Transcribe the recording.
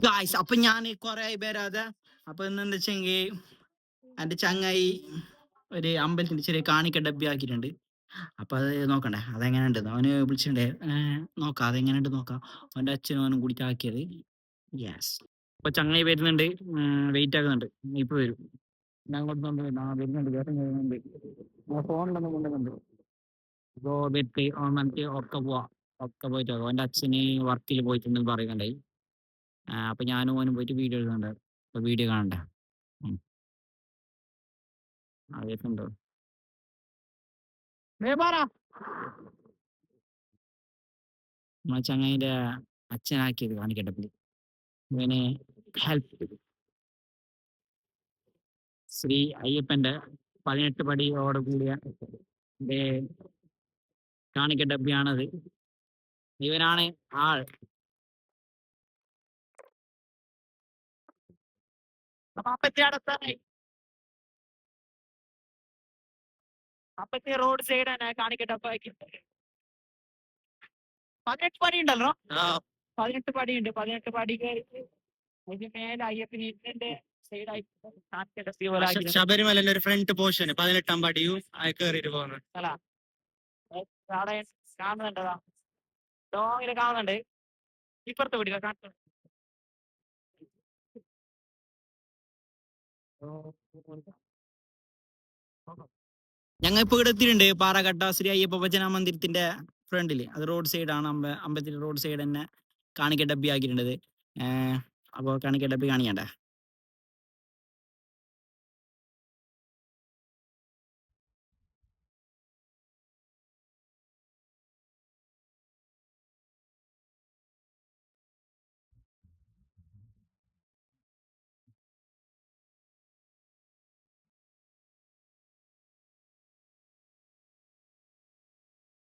Guys അപ്പൊ ഞാൻ കൊറേ ആയി വരാതെ. അപ്പൊ എന്താ വെച്ചെങ്കിൽ എന്റെ ചങ്ങായി ഒരു അമ്പലത്തിന്റെ ചെറിയ കാണിക്ക ഡബ്ബി ആക്കിയിട്ടുണ്ട്. അപ്പൊ അത് നോക്കണ്ടേ അതെങ്ങനെ ഉണ്ട് അവന് വിളിച്ചിട്ടുണ്ടേ. നോക്കാം അതെങ്ങനെ ഉണ്ട് നോക്കാം. അവന്റെ അച്ഛനും അവനും കൂടിയിട്ട് ആക്കിയത്. യെസ്. ഇപ്പൊ ചങ്ങായി വരുന്നുണ്ട്. വെയിറ്റ് ആക്കുന്നുണ്ട്. ഇപ്പൊ വരും. ഞാൻ കൊണ്ടുവന്ന് വരുന്നുണ്ട്. വേറെ വരുന്നുണ്ട്. ഫോണിലൊന്നും കൊണ്ടുവന്നുണ്ട്. ഇപ്പോ വെറ്റ് ഓണക്ക് ഒക്കെ പോവാ. ഒക്കെ പോയിട്ട് വരാം. അവന്റെ അച്ഛന് വർക്കിൽ പോയിട്ടുണ്ടെന്ന് പറയുന്നുണ്ടായി. അപ്പൊ ഞാനും ഓനും പോയിട്ട് വീഡിയോ എടുക്കുന്നുണ്ട്. അപ്പൊ വീഡിയോ കാണണ്ടേ. ഉം. അറിയത്തുണ്ടോ? നമ്മളെ ചങ്ങായിന്റെ അച്ഛനാക്കിയത് കാണിക്കട്ടെ. ഇവന് ഹെൽപ്പ് ശ്രീ അയ്യപ്പന്റെ 18 പടിയോട് കൂടിയ ദേ കാണിക്ക ഡബ്ബിയാണത്. ഇവനാണ് ആൾ. അപ്പൊ അപ്പത്തെ റോഡ് സൈഡ് തന്നെ കാണിക്ക ഡബ്ബ ആക്കിയിട്ടുണ്ട്. 18 പടി ഉണ്ടല്ലോ. 18 പടിയുണ്ട്. 18 പടി കയറി അതിന് മേലെ അയ്യപ്പന് ഇരുന്നിന്റെ സൈഡായിട്ട് കാണിക്ക ഡബ്ബി പോലെ ആക്കിയിട്ടുണ്ട്. ശബരിമലന്റെ ഒരു ഫ്രണ്ട് പോർഷൻ 18 പടിയും കയറിയിട്ട് പോകുന്നത്. അല്ല അവിടെ കാണുന്നുണ്ടതാ. ലോങ്ങില് കാണുന്നുണ്ട്. ഇപ്പുറത്ത് പിടിക്കുക കാണുന്നുണ്ട്. ഞങ്ങൾ ഇപ്പൊ ഇവിടെ എത്തിയിട്ടുണ്ട്. പാറകട്ട ശ്രീ അയ്യപ്പ ഭജന മന്ദിരത്തിന്റെ ഫ്രണ്ടില്. അത് റോഡ് സൈഡാണ്. അമ്പലത്തിന്റെ റോഡ് സൈഡ് തന്നെ കാണിക്ക ഡബ്ബി ആക്കിയിട്ടുണ്ടത്. അപ്പൊ കാണിക്ക ഡബ്ബി കാണിക്കണ്ടേ.